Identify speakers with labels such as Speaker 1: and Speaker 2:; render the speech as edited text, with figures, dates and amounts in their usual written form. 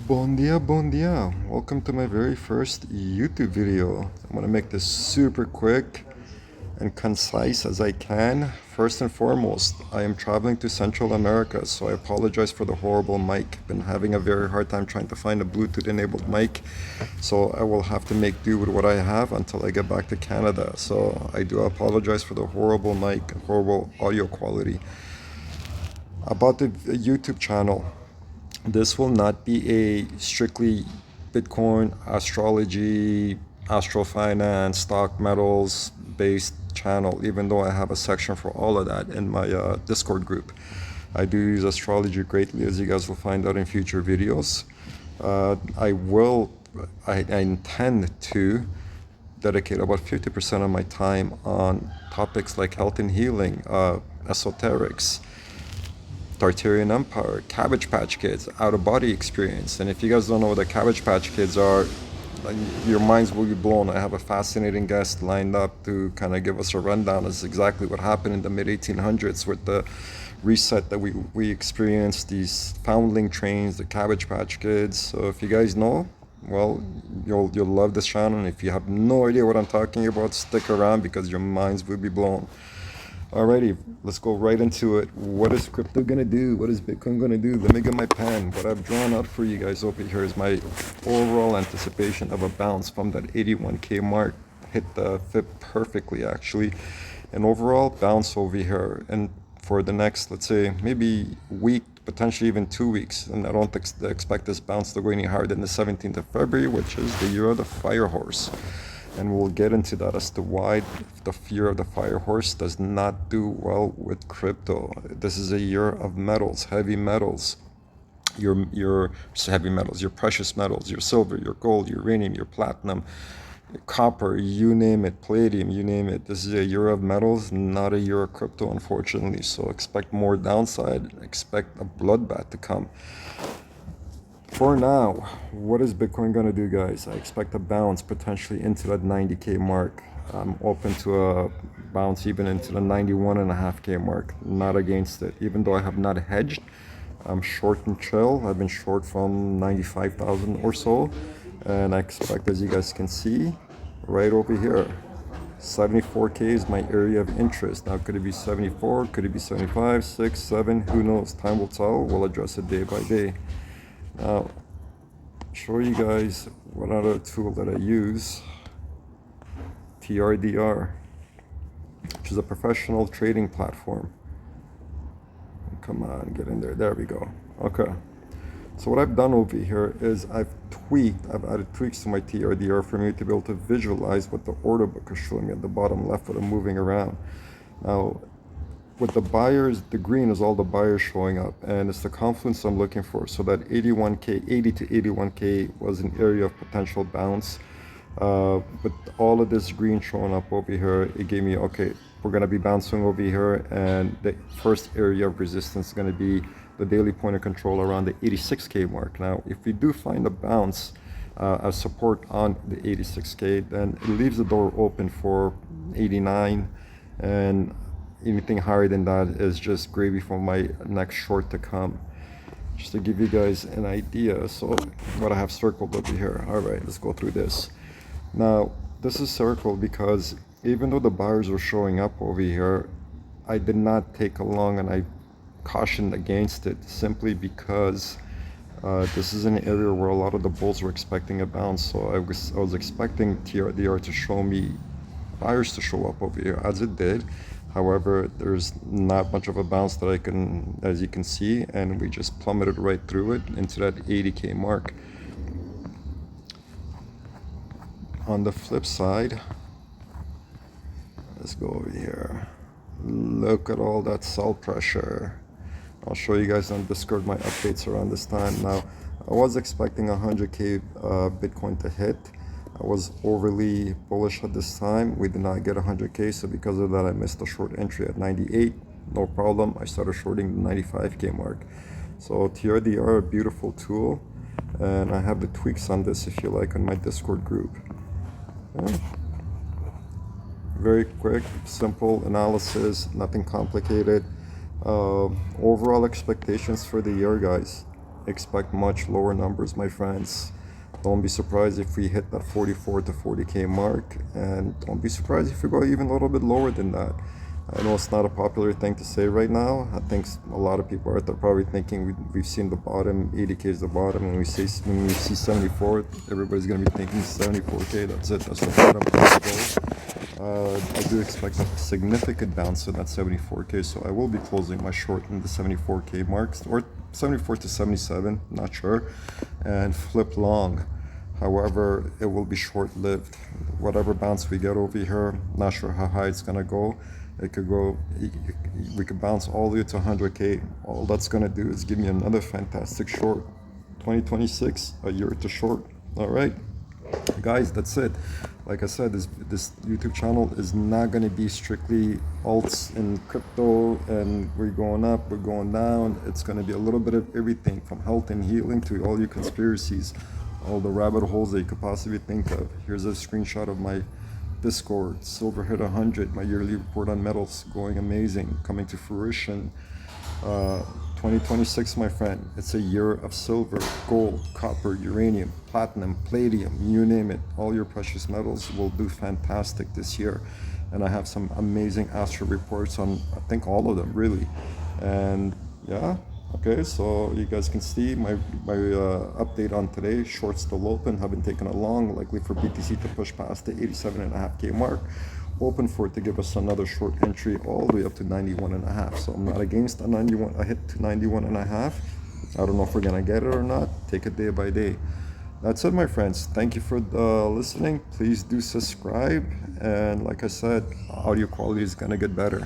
Speaker 1: Bon dia. Welcome to my very first YouTube video. I'm gonna make this super quick and concise as I can. First and foremost, I am traveling to Central America, so I apologize for the horrible mic. Been having a very hard time trying to find a Bluetooth enabled mic, so I will have to make do with what I have until I get back to Canada. So I do apologize for the horrible mic and horrible audio quality. About the YouTube channel, this will not be a strictly Bitcoin, astrology, astral finance, stock metals based channel, even though I have a section for all of that in my Discord group. I do use astrology greatly, as you guys will find out in future videos. I intend to dedicate about 50% of my time on topics like health and healing, esoterics, Tartarian Empire, Cabbage Patch Kids, out of body experience. And if you guys don't know what the Cabbage Patch Kids are, your minds will be blown. I have a fascinating guest lined up to kind of give us a rundown as exactly what happened in the mid 1800s with the reset that we experienced, these foundling trains, the Cabbage Patch Kids. So if you guys know, well, you'll love this channel. And if you have no idea what I'm talking about, stick around because your minds will be blown. Alrighty, let's go right into it. What is crypto gonna do? What is Bitcoin gonna do? Let me get my pen. What I've drawn out for you guys over here is my overall anticipation of a bounce from that 81K mark. Hit the FIP perfectly, actually. An overall bounce over here. And for the next, let's say, maybe week, potentially even 2 weeks. And I don't expect this bounce to go any higher than the 17th of February, which is the year of the fire horse. And we'll get into that as to why the fear of the fire horse does not do well with crypto. This is a year of metals, heavy metals, your heavy metals, your precious metals, your silver, your gold, uranium, your platinum, your copper, you name it, palladium, you name it. This is a year of metals, not a year of crypto, unfortunately. So expect more downside, expect a bloodbath to come. For now, what is Bitcoin gonna do, guys? I expect a bounce potentially into that 90K mark. I'm open to a bounce even into the 91.5K mark. Not against it, even though I have not hedged. I'm short and chill. I've been short from 95,000 or so, and I expect, as you guys can see, right over here, 74K is my area of interest. Now, could it be 74? Could it be 75, 6, 7? Who knows? Time will tell. We'll address it day by day. Now, show you guys what other tool that I use, TRDR, which is a professional trading platform. Come on, get in there. There we go. Okay. So what I've done over here is I've added tweaks to my TRDR for me to be able to visualize what the order book is showing me at the bottom left when I'm moving around. Now, with the buyers, the green is all the buyers showing up, and it's the confluence I'm looking for. So that 81K, 80 to 81K was an area of potential bounce. But all of this green showing up over here, it gave me, okay, we're gonna be bouncing over here, and the first area of resistance is gonna be the daily point of control around the 86K mark. Now, if we do find a bounce as support on the 86K, then it leaves the door open for 89, and anything higher than that is just gravy for my next short to come. Just to give you guys an idea, so what I have circled over here. All right, let's go through this. Now, this is circled because even though the buyers are showing up over here, I did not take a long, and I cautioned against it simply because this is an area where a lot of the bulls were expecting a bounce. So I was expecting TRDR to show me buyers to show up over here, as it did. However, there's not much of a bounce that I can, as you can see, and we just plummeted right through it into that 80K mark. On the flip side, let's go over here. Look at all that sell pressure. I'll show you guys on Discord my updates around this time. Now, I was expecting 100K Bitcoin to hit. I was overly bullish at this time. We did not get 100K, so because of that, I missed a short entry at 98. No problem. I started shorting the 95K mark. So TRDR, a beautiful tool, and I have the tweaks on this if you like on my Discord group. Yeah. Very quick, simple analysis, nothing complicated. Overall expectations for the year, guys. expect much lower numbers, my friends. Don't be surprised if we hit that 44 to 40K mark, and don't be surprised if we go even a little bit lower than that. I know it's not a popular thing to say right now. I think a lot of people are probably thinking we've seen the bottom, 80K is the bottom. When we see 74, everybody's gonna be thinking 74K. That's it. That's the bottom. I do expect a significant bounce in that 74K, so I will be closing my short in the 74K marks, or 74 to 77, not sure, and flip long. However, it will be short-lived. Whatever bounce we get over here, not sure how high it's gonna go. It could go, we could bounce all the way to 100K. All that's gonna do is give me another fantastic short. 2026, a year to short. All right, guys, that's it. Like I said, this YouTube channel is not gonna be strictly alts and crypto, and we're going up, we're going down. It's gonna be a little bit of everything, from health and healing to all your conspiracies, all the rabbit holes that you could possibly think of. Here's a screenshot of my Discord. Silver hit 100. My yearly report on metals going amazing, coming to fruition. 2026, my friend, it's a year of silver, gold, copper, uranium, platinum, palladium, you name it. All your precious metals will do fantastic this year. And I have some amazing astro reports on, I think, all of them, really. And yeah, okay, so you guys can see my update on today. Shorts still open, haven't taken it long, likely for BTC to push past the 87.5K mark. Open for it to give us another short entry all the way up to 91.5. So I'm not against a 91, a hit to 91.5. I don't know if we're gonna get it or not. Take it day by day. That's it, my friends. Thank you for listening. Please do subscribe, and like I said, audio quality is gonna get better.